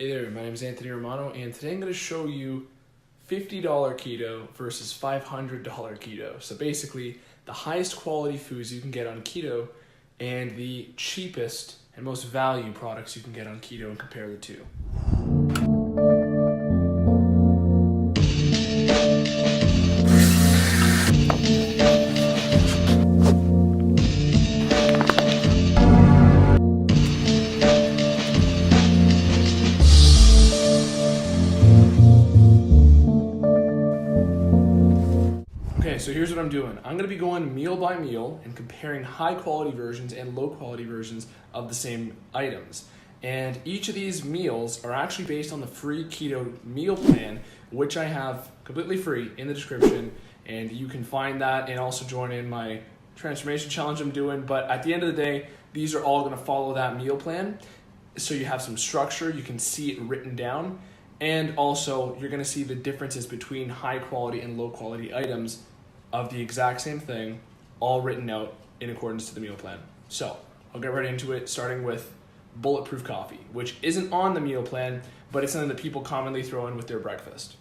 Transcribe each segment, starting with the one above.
Hey there, my name is Anthony Romano, and today I'm going to show you $50 keto versus $500 keto. So basically, the highest quality foods you can get on keto and the cheapest and most value products you can get on keto, and compare the two. Okay, so here's what I'm doing. I'm going to be going meal by meal and comparing high quality versions and low quality versions of the same items. And each of these meals are actually based on the free keto meal plan, which I have completely free in the description. And you can find that and also join in my transformation challenge I'm doing. But at the end of the day, these are all going to follow that meal plan. So you have some structure, you can see it written down. And also you're going to see the differences between high quality and low quality items of the exact same thing, all written out in accordance to the meal plan. So I'll get right into it, starting with Bulletproof Coffee, which isn't on the meal plan, but it's something that people commonly throw in with their breakfast.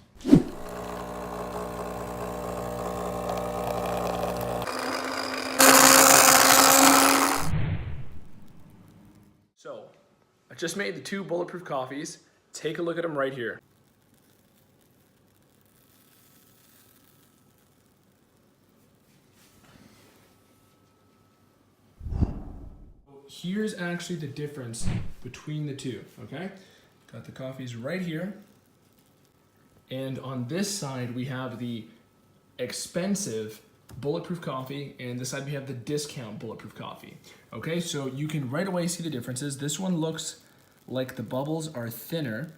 So I just made the two Bulletproof Coffees. Take a look at them right here. Here's actually the difference between the two, okay? Got the coffees right here. And on this side, we have the expensive Bulletproof Coffee, and this side we have the discount Bulletproof Coffee. Okay, so you can right away see the differences. This one looks like the bubbles are thinner,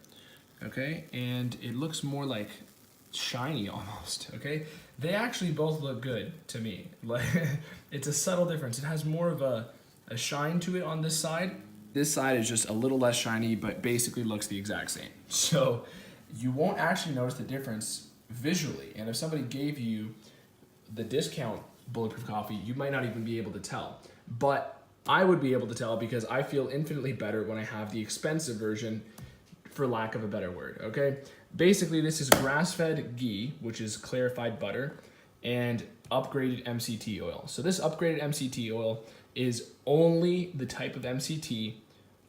okay? And it looks more like shiny almost, okay? They actually both look good to me. Like, it's a subtle difference. It has more of a shine to it on this side. This side is just a little less shiny, but basically looks the exact same. So you won't actually notice the difference visually. And if somebody gave you the discount Bulletproof Coffee, you might not even be able to tell. But I would be able to tell because I feel infinitely better when I have the expensive version, for lack of a better word, okay? Basically, this is grass-fed ghee, which is clarified butter, and upgraded MCT oil. So this upgraded MCT oil is only the type of MCT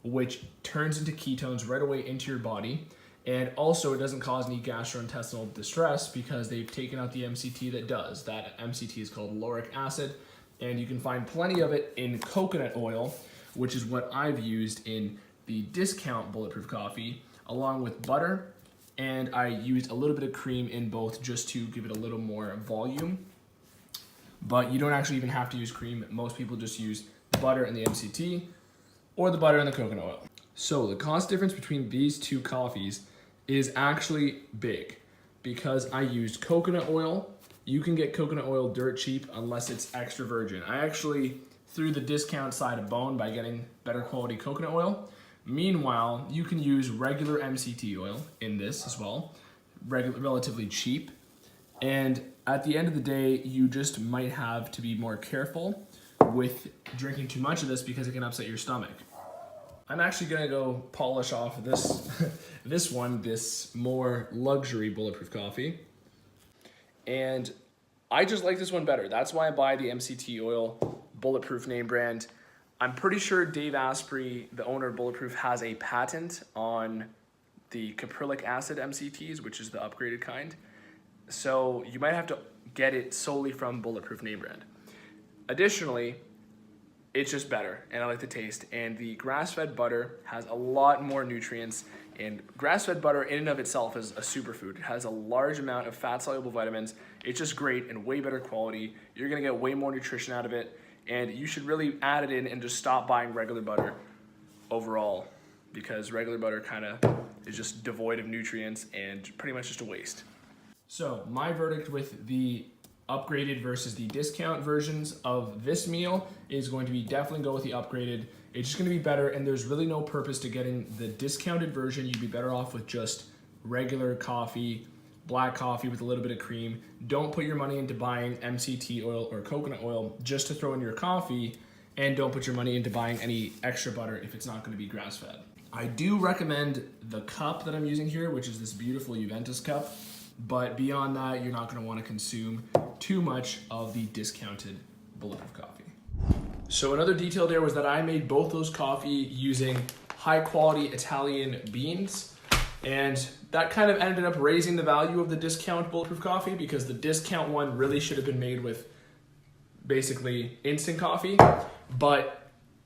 which turns into ketones right away into your body. And also it doesn't cause any gastrointestinal distress because they've taken out the MCT that does. That MCT is called lauric acid, and you can find plenty of it in coconut oil, which is what I've used in the discount Bulletproof Coffee, along with butter. And I used a little bit of cream in both just to give it a little more volume. But you don't actually even have to use cream. Most people just use the butter and the MCT, or the butter and the coconut oil. So the cost difference between these two coffees is actually big because I used coconut oil. You can get coconut oil dirt cheap unless it's extra virgin. I actually threw the discount side a bone by getting better quality coconut oil. Meanwhile, you can use regular MCT oil in this as well, relatively cheap. And at the end of the day, you just might have to be more careful with drinking too much of this because it can upset your stomach. I'm actually gonna go polish off this, this more luxury Bulletproof Coffee. And I just like this one better. That's why I buy the MCT oil Bulletproof name brand. I'm pretty sure Dave Asprey, the owner of Bulletproof, has a patent on the caprylic acid MCTs, which is the upgraded kind. So you might have to get it solely from Bulletproof name brand. Additionally, it's just better, and I like the taste. And the grass-fed butter has a lot more nutrients, and grass-fed butter in and of itself is a superfood. It has a large amount of fat-soluble vitamins. It's just great and way better quality. You're gonna get way more nutrition out of it, and you should really add it in and just stop buying regular butter overall, because regular butter kind of is just devoid of nutrients and pretty much just a waste. So my verdict with the upgraded versus the discount versions of this meal is going to be definitely go with the upgraded. It's just going to be better, and there's really no purpose to getting the discounted version. You'd be better off with just regular coffee, black coffee with a little bit of cream. Don't put your money into buying MCT oil or coconut oil just to throw in your coffee, and don't put your money into buying any extra butter if it's not going to be grass-fed. I do recommend the cup that I'm using here, which is this beautiful Juventus cup, but beyond that, you're not gonna wanna consume too much of the discounted Bulletproof coffee. So another detail there was that I made both those coffee using high quality Italian beans, and that kind of ended up raising the value of the discount Bulletproof coffee because the discount one really should have been made with basically instant coffee, but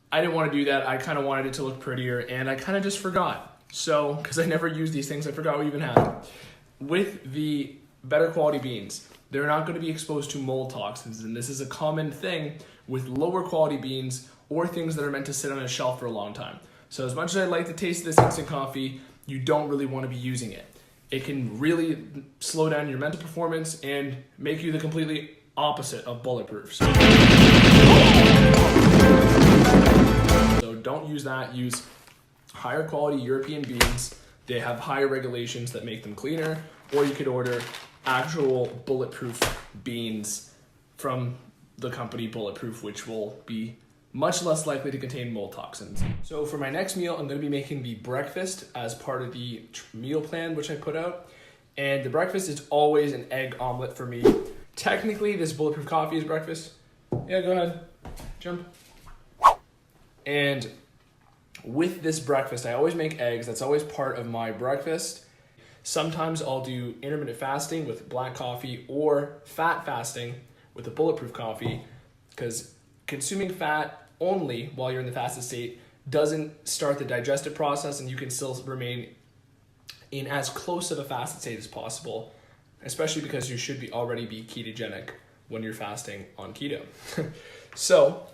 I didn't want to do that. I kind of wanted it to look prettier, and I kind of just forgot. So, because I never use these things, I forgot we even had them. With the better quality beans, they're not going to be exposed to mold toxins, and this is a common thing with lower quality beans or things that are meant to sit on a shelf for a long time. So as much as I like the taste of this instant coffee, you don't really want to be using it. It can really slow down your mental performance and make you the completely opposite of Bulletproof. So don't use that. Use higher quality European beans. They have higher regulations that make them cleaner, or you could order actual Bulletproof beans from the company Bulletproof, which will be much less likely to contain mold toxins. So for my next meal, I'm going to be making the breakfast as part of the meal plan which I put out. And the breakfast is always an egg omelet for me. Technically, this Bulletproof coffee is breakfast. Yeah, go ahead. Jump. And with this breakfast, I always make eggs. That's always part of my breakfast. Sometimes I'll do intermittent fasting with black coffee or fat fasting with a Bulletproof coffee, because consuming fat only while you're in the fasted state doesn't start the digestive process, and you can still remain in as close of a fasted state as possible, especially because you should already be ketogenic when you're fasting on keto. So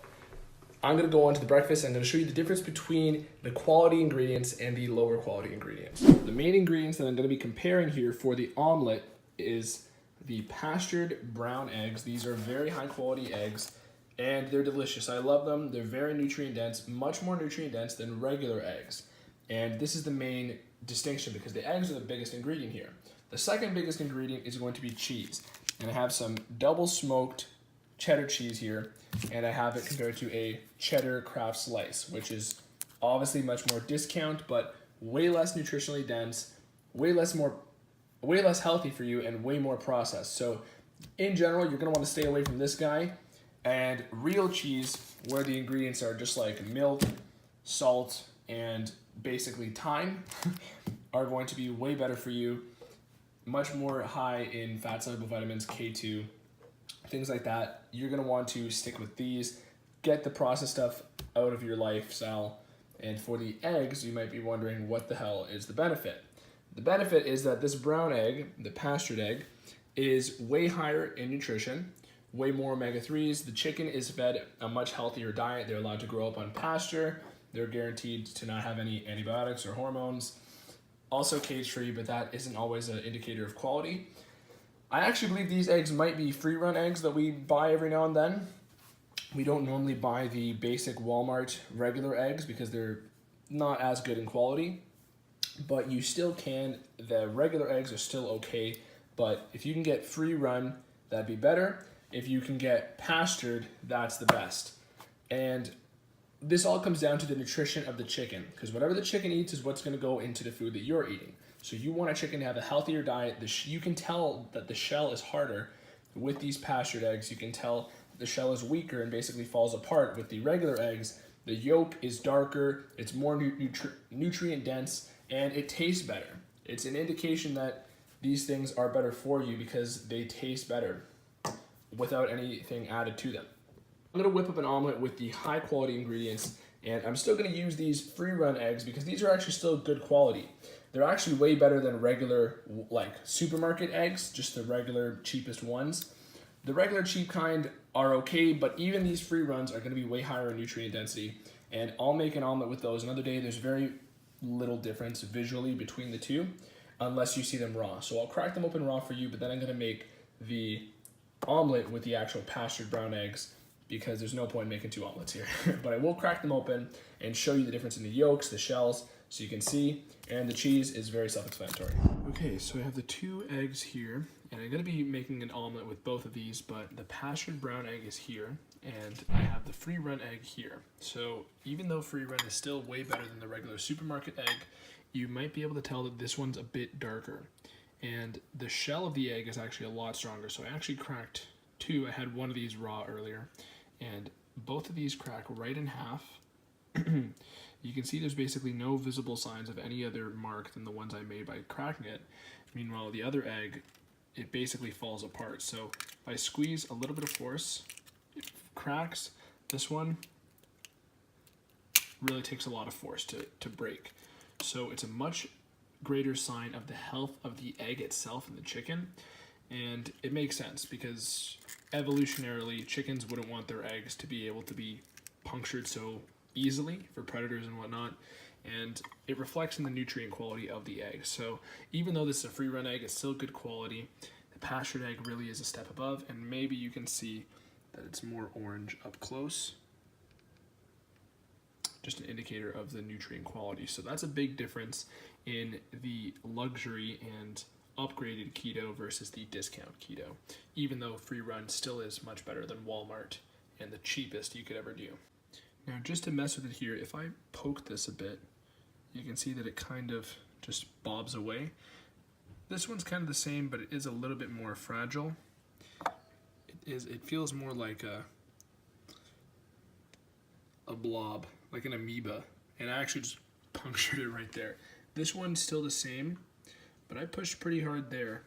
I'm going to go on to the breakfast. I'm going to show you the difference between the quality ingredients and the lower quality ingredients. The main ingredients that I'm going to be comparing here for the omelet is the pastured brown eggs. These are very high quality eggs, and they're delicious. I love them. They're very nutrient dense, much more nutrient dense than regular eggs. And this is the main distinction because the eggs are the biggest ingredient here. The second biggest ingredient is going to be cheese. And I have some double smoked cheddar cheese here, and I have it compared to a cheddar craft slice, which is obviously much more discount, but way less nutritionally dense, way less healthy for you, and way more processed. So in general, you're gonna wanna stay away from this guy. And real cheese, where the ingredients are just like milk, salt, and basically thyme, are going to be way better for you. Much more high in fat-soluble vitamins, K2, things like that. You're gonna want to stick with these. Get the processed stuff out of your lifestyle. And for the eggs, you might be wondering what the hell is the benefit. The benefit is that this brown egg, the pastured egg, is way higher in nutrition, way more omega-3s. The chicken is fed a much healthier diet. They're allowed to grow up on pasture. They're guaranteed to not have any antibiotics or hormones. Also cage-free, but that isn't always an indicator of quality. I actually believe these eggs might be free-run eggs that we buy every now and then. We don't normally buy the basic Walmart regular eggs because they're not as good in quality, but you still can. The regular eggs are still okay, but if you can get free-run, that'd be better. If you can get pastured, that's the best. And this all comes down to the nutrition of the chicken, because whatever the chicken eats is what's going to go into the food that you're eating. So you want a chicken to have a healthier diet. You can tell that the shell is harder with these pastured eggs. You can tell the shell is weaker and basically falls apart. With the regular eggs, the yolk is darker, it's more nutrient dense, and it tastes better. It's an indication that these things are better for you because they taste better without anything added to them. I'm gonna whip up an omelet with the high quality ingredients, and I'm still gonna use these free run eggs because these are actually still good quality. They're actually way better than regular like supermarket eggs, just the regular cheapest ones. The regular cheap kind are okay, but even these free runs are gonna be way higher in nutrient density, and I'll make an omelet with those another day. There's very little difference visually between the two unless you see them raw. So I'll crack them open raw for you, but then I'm gonna make the omelet with the actual pastured brown eggs because there's no point in making two omelets here. But I will crack them open and show you the difference in the yolks, the shells, so you can see, and the cheese is very self-explanatory. Okay, so I have the two eggs here, and I'm gonna be making an omelet with both of these, but the pastured brown egg is here, and I have the free run egg here. So even though free run is still way better than the regular supermarket egg, you might be able to tell that this one's a bit darker. And the shell of the egg is actually a lot stronger. So I actually cracked two. I had one of these raw earlier, and both of these crack right in half. You can see there's basically no visible signs of any other mark than the ones I made by cracking it. Meanwhile, the other egg, it basically falls apart. So if I squeeze a little bit of force, it cracks. This one really takes a lot of force to break. So it's a much greater sign of the health of the egg itself and the chicken. And it makes sense because evolutionarily, chickens wouldn't want their eggs to be able to be punctured so easily for predators and whatnot. And it reflects in the nutrient quality of the egg. So even though this is a free run egg, it's still good quality. The pastured egg really is a step above, and maybe you can see that it's more orange up close. Just an indicator of the nutrient quality. So that's a big difference in the luxury and upgraded keto versus the discount keto, even though free run still is much better than Walmart and the cheapest you could ever do. Now, just to mess with it here, if I poke this a bit, you can see that it kind of just bobs away. This one's kind of the same, but it is a little bit more fragile. It feels more like a blob, like an amoeba, and I actually just punctured it right there. This one's still the same, but I pushed pretty hard there,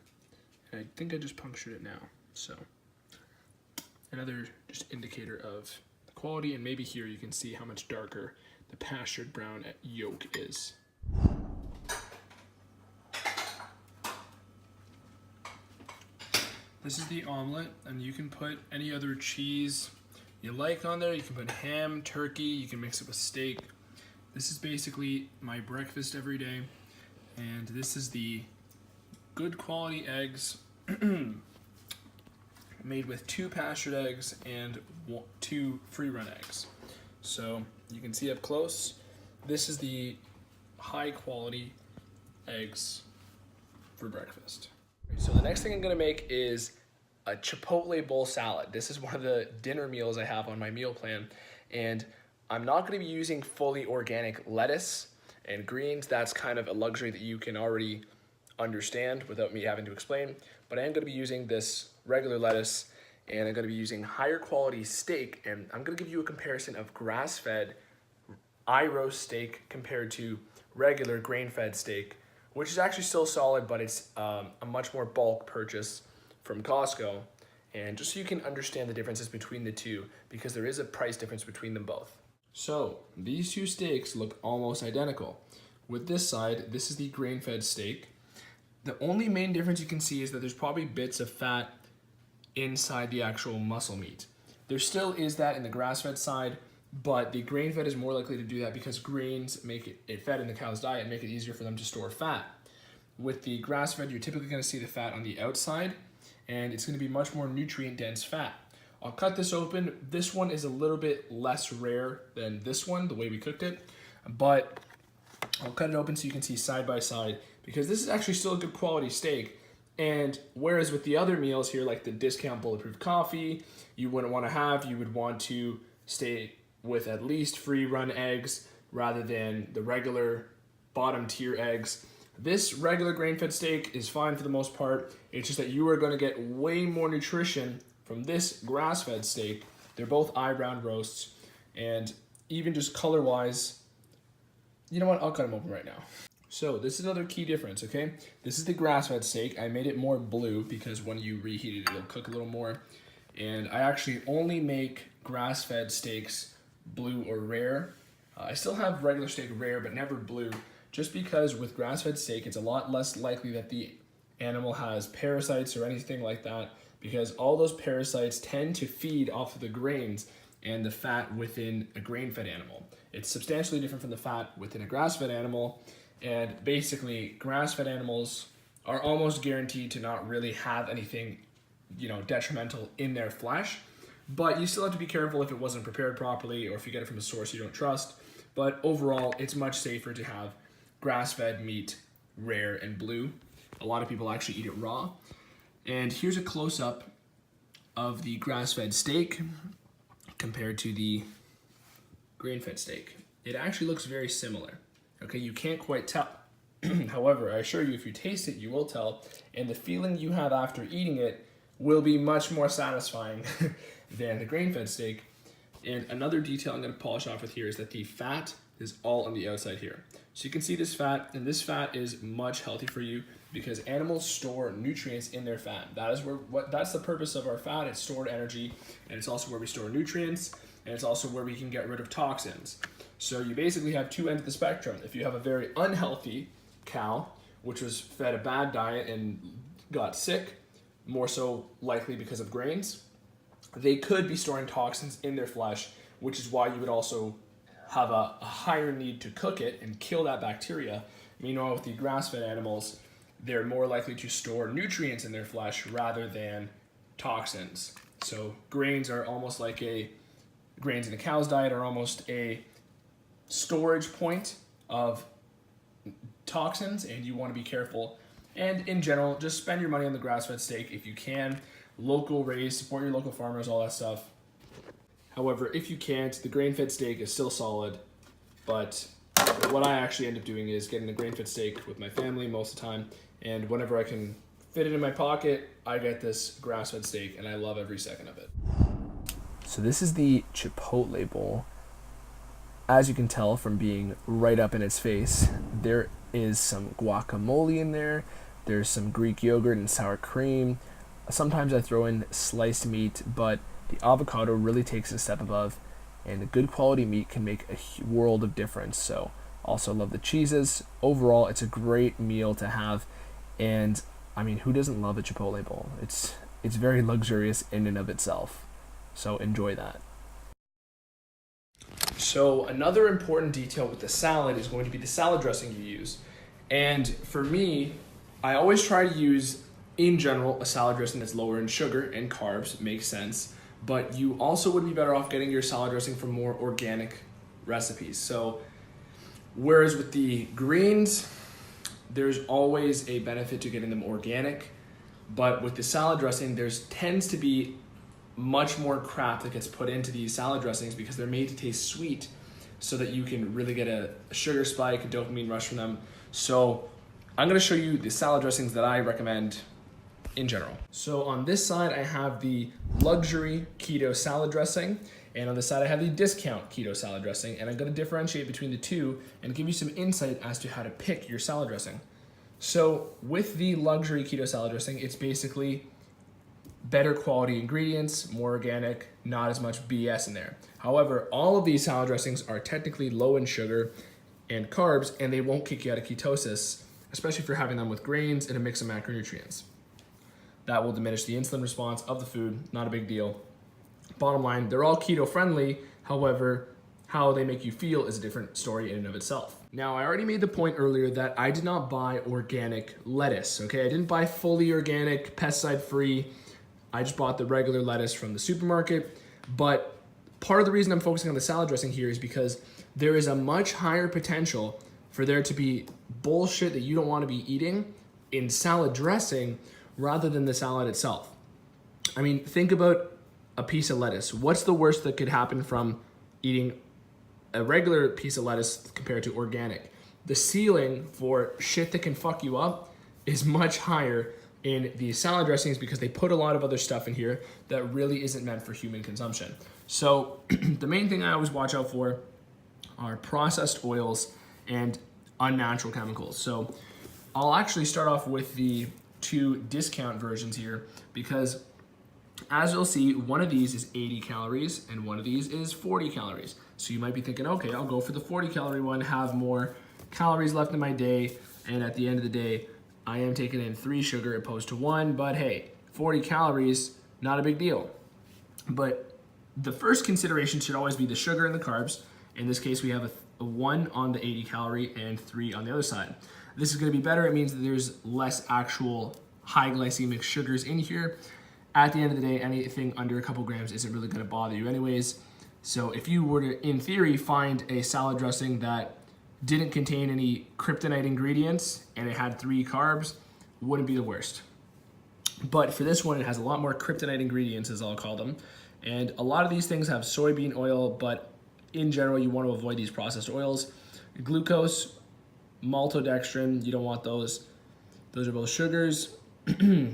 and I think I just punctured it now. So another just indicator of the quality, and maybe here you can see how much darker the pastured brown yolk is. This is the omelet, and you can put any other cheese you like on there. You can put ham, turkey, you can mix it with steak. This is basically my breakfast every day, and this is the good quality eggs made with 2 pastured eggs and 2 free run eggs. So you can see up close, this is the high quality eggs for breakfast. So the next thing I'm gonna make is a Chipotle bowl salad. This is one of the dinner meals I have on my meal plan, and I'm not gonna be using fully organic lettuce and greens. That's kind of a luxury that you can already understand without me having to explain, but I am gonna be using this regular lettuce, and I'm gonna be using higher quality steak, and I'm gonna give you a comparison of grass-fed I-roast steak compared to regular grain-fed steak, which is actually still solid, but it's a much more bulk purchase from Costco. And just so you can understand the differences between the two, because there is a price difference between them both. So these 2 steaks look almost identical. With this side, this is the grain-fed steak. The only main difference you can see is that there's probably bits of fat inside the actual muscle meat. There still is that in the grass-fed side, but the grain-fed is more likely to do that because grains make it fed in the cow's diet and make it easier for them to store fat. With the grass-fed, you're typically gonna see the fat on the outside, and it's gonna be much more nutrient-dense fat. I'll cut this open. This one is a little bit less rare than this one, the way we cooked it, but I'll cut it open so you can see side by side, because this is actually still a good quality steak. And whereas with the other meals here, like the discount Bulletproof Coffee, you wouldn't want to have, you would want to stay with at least free run eggs rather than the regular bottom tier eggs. This regular grain-fed steak is fine for the most part. It's just that you are going to get way more nutrition from this grass-fed steak. They're both eye-brown roasts, and even just color-wise, you know what? I'll cut them open right now. So this is another key difference, okay? This is the grass-fed steak. I made it more blue because when you reheat it, it'll cook a little more. And I actually only make grass-fed steaks blue or rare. I still have regular steak rare, but never blue, just because with grass-fed steak, it's a lot less likely that the animal has parasites or anything like that, because all those parasites tend to feed off of the grains and the fat within a grain-fed animal. It's substantially different from the fat within a grass-fed animal, and basically grass-fed animals are almost guaranteed to not really have anything, detrimental in their flesh, but you still have to be careful if it wasn't prepared properly or if you get it from a source you don't trust. But overall, it's much safer to have grass-fed meat rare and blue. A lot of people actually eat it raw. And here's a close-up of the grass-fed steak. compared to the grain-fed steak. It actually looks very similar. Okay, you can't quite tell. However, I assure you, if you taste it, you will tell, and the feeling you have after eating it will be much more satisfying than the grain-fed steak. And another detail I'm going to polish off with here is that the fat is all on the outside here. So you can see this fat, and this fat is much healthy for you because animals store nutrients in their fat. That's the purpose of our fat. It's stored energy, and it's also where we store nutrients, and it's also where we can get rid of toxins. So you basically have two ends of the spectrum. If you have a very unhealthy cow, which was fed a bad diet and got sick, more so likely because of grains, they could be storing toxins in their flesh, which is why you would also have a higher need to cook it and kill that bacteria. Meanwhile, with the grass-fed animals, they're more likely to store nutrients in their flesh rather than toxins. So grains in the cow's diet are almost a storage point of toxins, and you want to be careful. And in general, just spend your money on the grass-fed steak if you can. Local raised, support your local farmers, all that stuff. However, if you can't, the grain-fed steak is still solid, but what I actually end up doing is getting the grain-fed steak with my family most of the time, and whenever I can fit it in my pocket, I get this grass-fed steak, and I love every second of it. So this is the Chipotle bowl. As you can tell from being right up in its face, there is some guacamole in there, there's some Greek yogurt and sour cream. Sometimes I throw in sliced meat, but the avocado really takes a step above, and a good quality meat can make a world of difference. So also love the cheeses. Overall, it's a great meal to have, and I mean, who doesn't love a Chipotle bowl? It's very luxurious in and of itself. So enjoy that. So another important detail with the salad is going to be the salad dressing you use. And for me, I always try to use, in general, a salad dressing that's lower in sugar and carbs. Makes sense. But you also would be better off getting your salad dressing from more organic recipes. So whereas with the greens, there's always a benefit to getting them organic. But with the salad dressing, tends to be much more crap that gets put into these salad dressings because they're made to taste sweet so that you can really get a sugar spike, a dopamine rush from them. So I'm going to show you the salad dressings that I recommend in general. So on this side, I have the luxury keto salad dressing, and on this side, I have the discount keto salad dressing, and I'm going to differentiate between the two and give you some insight as to how to pick your salad dressing. So with the luxury keto salad dressing, it's basically better quality ingredients, more organic, not as much BS in there. However, all of these salad dressings are technically low in sugar and carbs, and they won't kick you out of ketosis, especially if you're having them with grains and a mix of macronutrients. That will diminish the insulin response of the food, not a big deal. Bottom line, they're all keto friendly. However, how they make you feel is a different story in and of itself. Now, I already made the point earlier that I did not buy organic lettuce, okay? I didn't buy fully organic, pesticide free. I just bought the regular lettuce from the supermarket. But part of the reason I'm focusing on the salad dressing here is because there is a much higher potential for there to be bullshit that you don't want to be eating in salad dressing rather than the salad itself. I mean, think about a piece of lettuce. What's the worst that could happen from eating a regular piece of lettuce compared to organic? The ceiling for shit that can fuck you up is much higher in these salad dressings because they put a lot of other stuff in here that really isn't meant for human consumption. So the main thing I always watch out for are processed oils and unnatural chemicals. So I'll actually start off with the two discount versions here because as you'll see, one of these is 80 calories and one of these is 40 calories. So you might be thinking, okay, I'll go for the 40 calorie one, have more calories left in my day, and at the end of the day, I am taking in 3 sugar opposed to 1, but hey, 40 calories, not a big deal. But the first consideration should always be the sugar and the carbs. In this case, we have a 1 on the 80 calorie and 3 on the other side. This is gonna be better. It means that there's less actual high glycemic sugars in here. At the end of the day, anything under a couple grams isn't really gonna bother you anyways. So if you were to, in theory, find a salad dressing that didn't contain any kryptonite ingredients and it had 3 carbs, wouldn't be the worst. But for this one, it has a lot more kryptonite ingredients, as I'll call them, And a lot of these things have soybean oil, but in general, you want to avoid these processed oils. Glucose, maltodextrin, you don't want those. Those are both sugars.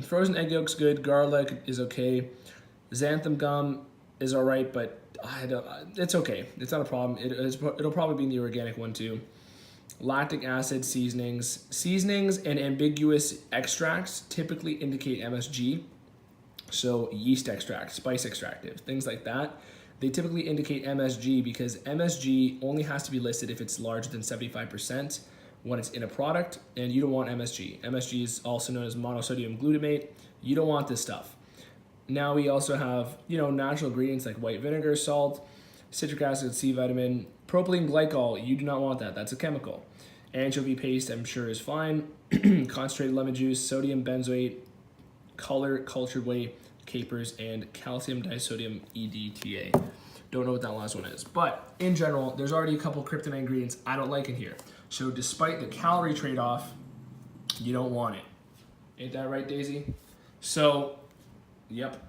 Frozen egg yolk's good. Garlic is okay. Xanthan gum is all right, but it's okay. It's not a problem. It'll probably be in the organic one too. Lactic acid, seasonings and ambiguous extracts typically indicate MSG. So yeast extract, spice extractive, things like that. They typically indicate MSG because MSG only has to be listed if it's larger than 75% when it's in a product, and you don't want MSG. MSG is also known as monosodium glutamate. You don't want this stuff. Now we also have, natural ingredients like white vinegar, salt, citric acid, C vitamin, propylene glycol. You do not want that. That's a chemical. Anchovy paste, I'm sure, is fine. Concentrated lemon juice, sodium benzoate, color, cultured whey, capers, and calcium disodium EDTA. Don't know what that last one is. But in general, there's already a couple kryptonite ingredients I don't like in here. So despite the calorie trade-off, you don't want it. Ain't that right, Daisy? So, yep.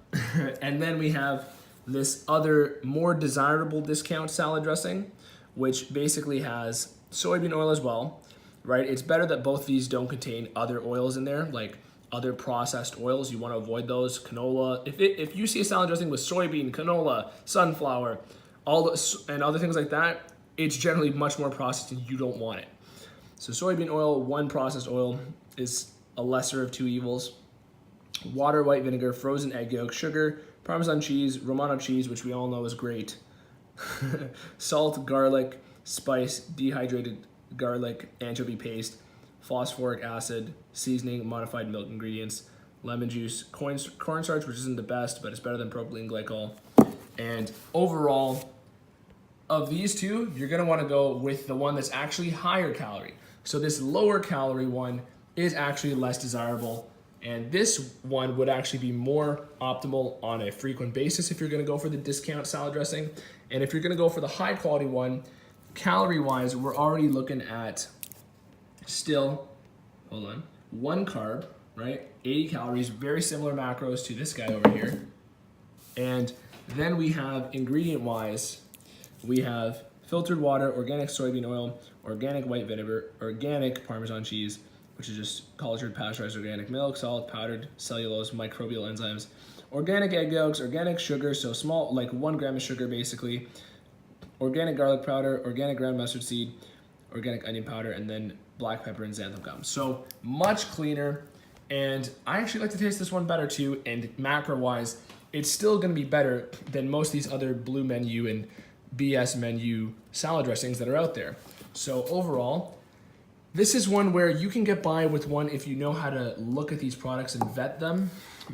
And then we have this other more desirable discount salad dressing, which basically has soybean oil as well, right? It's better that both of these don't contain other oils in there, like other processed oils. You want to avoid those. Canola. If you see a salad dressing with soybean, canola, sunflower, and other things like that, it's generally much more processed and you don't want it. So soybean oil, one processed oil, is a lesser of two evils. Water, white vinegar, frozen egg yolk, sugar, Parmesan cheese, Romano cheese, which we all know is great. Salt, garlic, spice, dehydrated garlic, anchovy paste, phosphoric acid, seasoning, modified milk ingredients, lemon juice, cornstarch, which isn't the best, but it's better than propylene glycol. And overall, of these two, you're gonna wanna go with the one that's actually higher calorie. So this lower calorie one is actually less desirable. And this one would actually be more optimal on a frequent basis if you're gonna go for the discount salad dressing. And if you're gonna go for the high quality one, calorie-wise, we're already looking at still, one carb, right? 80 calories, very similar macros to this guy over here. And then we have ingredient-wise, we have filtered water, organic soybean oil, organic white vinegar, organic Parmesan cheese, which is just cultured pasteurized organic milk, salt, powdered cellulose, microbial enzymes, organic egg yolks, organic sugar, so small, like 1 gram of sugar basically, organic garlic powder, organic ground mustard seed, organic onion powder, and then black pepper and xanthan gum. So much cleaner, and I actually like to taste this one better too, and macro-wise, it's still gonna be better than most of these other blue menu and BS menu salad dressings that are out there. So overall, this is one where you can get by with one if you know how to look at these products and vet them,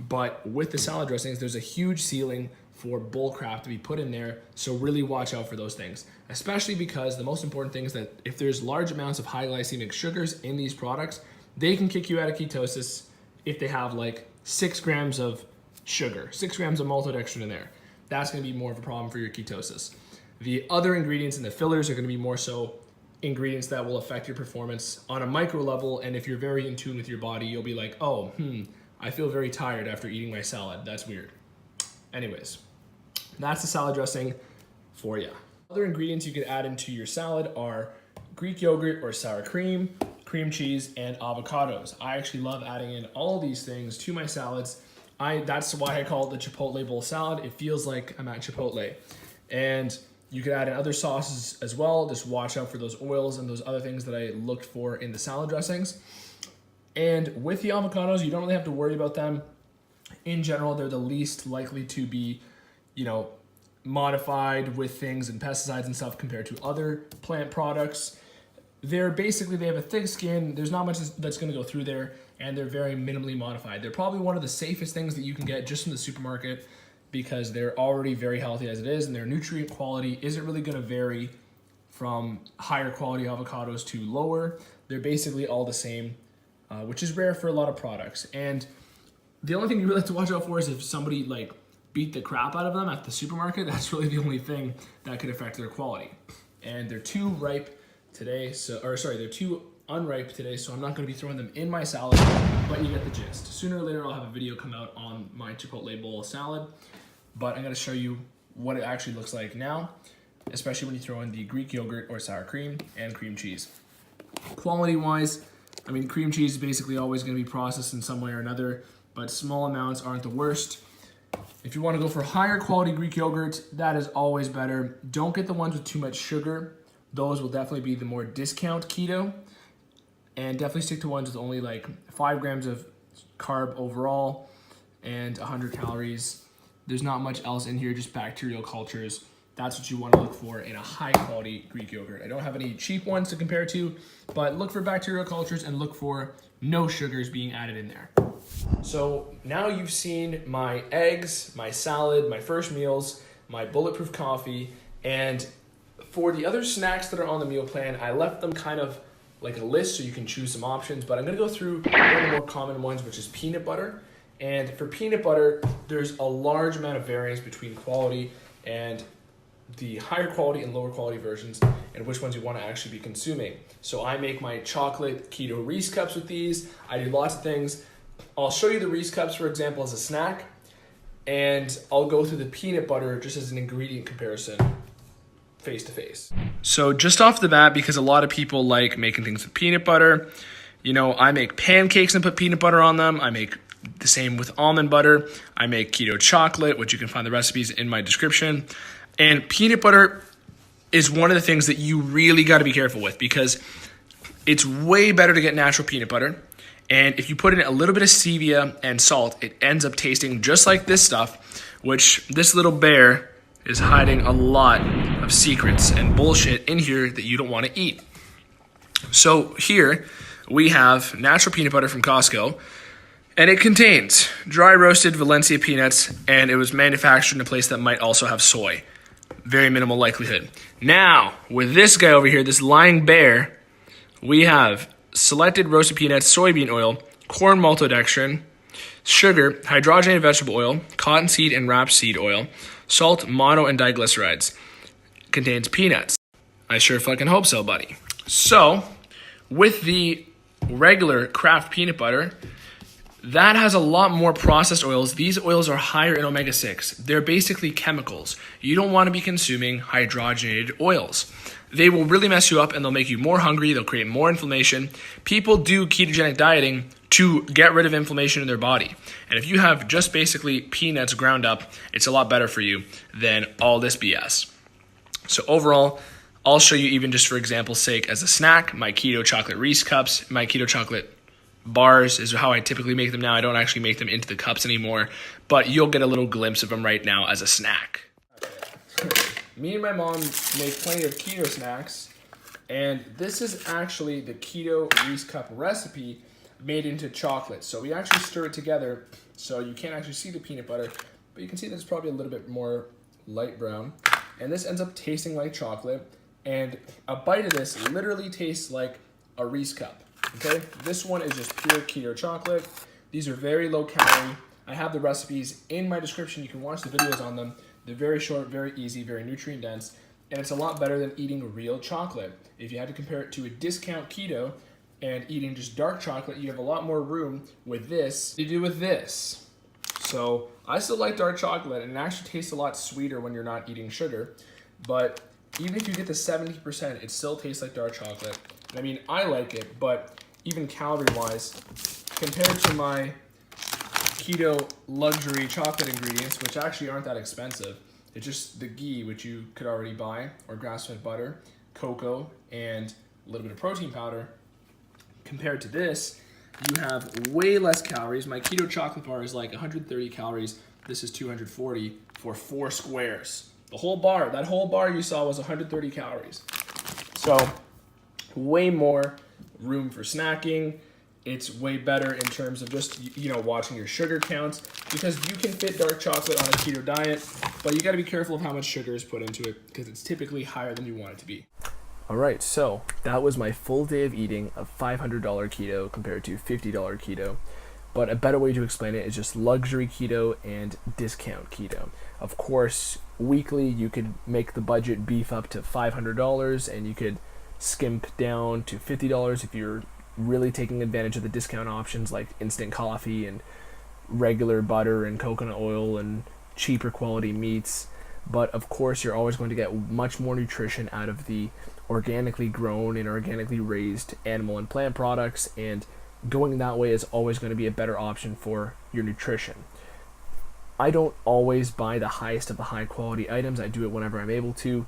but with the salad dressings, there's a huge ceiling for bull crap to be put in there, so really watch out for those things, especially because the most important thing is that if there's large amounts of high glycemic sugars in these products, they can kick you out of ketosis if they have like 6 grams of sugar, 6 grams of maltodextrin in there. That's gonna be more of a problem for your ketosis. The other ingredients in the fillers are gonna be more so ingredients that will affect your performance on a micro level, and if you're very in tune with your body, you'll be like, oh, I feel very tired after eating my salad. That's weird. Anyways, that's the salad dressing for you. Other ingredients you could add into your salad are Greek yogurt or sour cream, cream cheese, and avocados. I actually love adding in all these things to my salads. That's why I call it the Chipotle bowl salad. It feels like I'm at Chipotle. And you could add in other sauces as well. Just watch out for those oils and those other things that I looked for in the salad dressings. And with the avocados, you don't really have to worry about them. In general, they're the least likely to be, modified with things and pesticides and stuff compared to other plant products. They have a thick skin. There's not much that's gonna go through there, and they're very minimally modified. They're probably one of the safest things that you can get just from the supermarket because they're already very healthy as it is, and their nutrient quality isn't really gonna vary from higher quality avocados to lower. They're basically all the same, which is rare for a lot of products. And the only thing you really have to watch out for is if somebody beat the crap out of them at the supermarket. That's really the only thing that could affect their quality. And they're too ripe today, they're too unripe today, so I'm not gonna be throwing them in my salad, but you get the gist. Sooner or later, I'll have a video come out on my Chipotle bowl salad. but I'm gonna show you what it actually looks like now, especially when you throw in the Greek yogurt or sour cream and cream cheese. Quality wise, I mean, cream cheese is basically always gonna be processed in some way or another, but small amounts aren't the worst. If you wanna go for higher quality Greek yogurt, that is always better. Don't get the ones with too much sugar. Those will definitely be the more discount keto. And definitely stick to ones with only like 5 grams of carb overall and 100 calories. There's not much else in here, just bacterial cultures. That's what you want to look for in a high quality Greek yogurt. I don't have any cheap ones to compare to, but look for bacterial cultures and look for no sugars being added in there. So now you've seen my eggs, my salad, my first meals, my bulletproof coffee, and for the other snacks that are on the meal plan, I left them kind of like a list so you can choose some options, but I'm gonna go through one of the more common ones, which is peanut butter. And for peanut butter, there's a large amount of variance between quality and the higher quality and lower quality versions and which ones you want to actually be consuming. So I make my chocolate keto Reese cups with these. I do lots of things. I'll show you the Reese cups, for example, as a snack, and I'll go through the peanut butter just as an ingredient comparison face to face. So just off the bat, because a lot of people like making things with peanut butter, you know, I make pancakes and put peanut butter on them. I make the same with almond butter. I make keto chocolate, which you can find the recipes in my description. And peanut butter is one of the things that you really got to be careful with because it's way better to get natural peanut butter. And if you put in a little bit of stevia and salt, it ends up tasting just like this stuff, which this little bear is hiding a lot of secrets and bullshit in here that you don't want to eat. So here we have natural peanut butter from Costco, and it contains dry roasted Valencia peanuts, and it was manufactured in a place that might also have soy. Very minimal likelihood. Now, with this guy over here, this lying bear, we have selected roasted peanuts, soybean oil, corn maltodextrin, sugar, hydrogenated vegetable oil, cottonseed and rapeseed oil, salt, mono, and diglycerides. Contains peanuts. I sure fucking hope so, buddy. So, with the regular Kraft peanut butter, that has a lot more processed oils. These oils are higher in omega-6. They're basically chemicals. You don't want to be consuming hydrogenated oils. They will really mess you up and they'll make you more hungry. They'll create more inflammation. People do ketogenic dieting to get rid of inflammation in their body. And if you have just basically peanuts ground up, it's a lot better for you than all this BS. So overall, I'll show you, even just for example's sake, as a snack, my keto chocolate Reese cups, my keto chocolate bars is how I typically make them now. I don't actually make them into the cups anymore, but you'll get a little glimpse of them right now as a snack. Me and my mom make plenty of keto snacks, and this is actually the keto Reese cup recipe made into chocolate. So we actually stir it together so you can't actually see the peanut butter, but you can see that it's probably a little bit more light brown. And this ends up tasting like chocolate, and a bite of this literally tastes like a Reese cup. Okay, this one is just pure keto chocolate. These are very low calorie. I have the recipes in my description. You can watch the videos on them. They're very short, very easy, very nutrient dense, and it's a lot better than eating real chocolate. If you had to compare it to a discount keto and eating just dark chocolate, you have a lot more room with this than you do with this. So I still like dark chocolate, and it actually tastes a lot sweeter when you're not eating sugar. But even if you get the 70%, it still tastes like dark chocolate. I mean, I like it, but even calorie-wise, compared to my keto luxury chocolate ingredients, which actually aren't that expensive, it's just the ghee, which you could already buy, or grass-fed butter, cocoa, and a little bit of protein powder. Compared to this, you have way less calories. My keto chocolate bar is like 130 calories. This is 240 for 4 squares. The whole bar, that whole bar you saw was 130 calories. So, way more room for snacking. It's way better in terms of just, you know, watching your sugar counts, because you can fit dark chocolate on a keto diet, but you got to be careful of how much sugar is put into it because it's typically higher than you want it to be. All right, so that was my full day of eating of $500 keto compared to $50 keto. But a better way to explain it is just luxury keto and discount keto. Of course, weekly you could make the budget beef up to $500, and you could skimp down to $50 if you're really taking advantage of the discount options like instant coffee and regular butter and coconut oil and cheaper quality meats. But of course, you're always going to get much more nutrition out of the organically grown and organically raised animal and plant products, and going that way is always going to be a better option for your nutrition. I don't always buy the highest of the high quality items. I do it whenever I'm able to.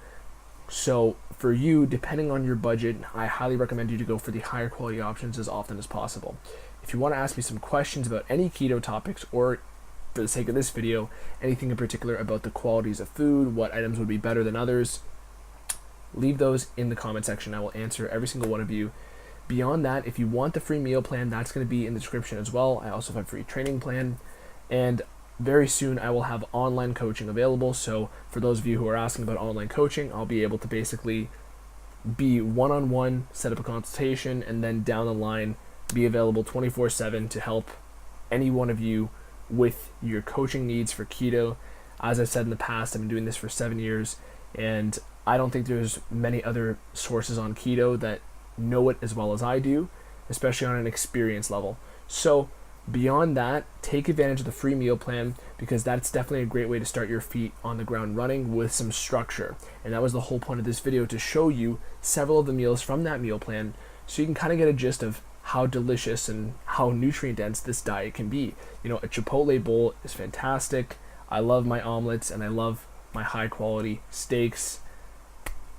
So for you, depending on your budget, I highly recommend you to go for the higher quality options as often as possible. If you want to ask me some questions about any keto topics, or for the sake of this video, anything in particular about the qualities of food, what items would be better than others, leave those in the comment section. I will answer every single one of you. Beyond that, if you want the free meal plan, that's going to be in the description as well. I also have a free training plan, and very soon I will have online coaching available. So for those of you who are asking about online coaching, I'll be able to basically be one-on-one, set up a consultation, and then down the line be available 24/7 to help any one of you with your coaching needs for keto. As I've said in the past, I've been doing this for 7 years, and I don't think there's many other sources on keto that know it as well as I do, especially on an experience level. So beyond that, take advantage of the free meal plan, because that's definitely a great way to start your feet on the ground running with some structure. And that was the whole point of this video, to show you several of the meals from that meal plan so you can kind of get a gist of how delicious and how nutrient dense this diet can be. You know, a Chipotle bowl is fantastic. I love my omelets, and I love my high quality steaks.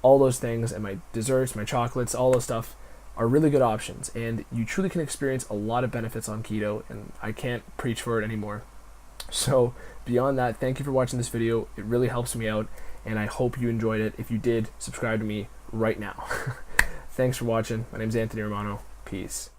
All those things, and my desserts, my chocolates, all those stuff are really good options, and you truly can experience a lot of benefits on keto, and I can't preach for it anymore. So beyond that, thank you for watching this video. It really helps me out, and I hope you enjoyed it. If you did, subscribe to me right now. Thanks for watching. My name is Anthony Romano. Peace.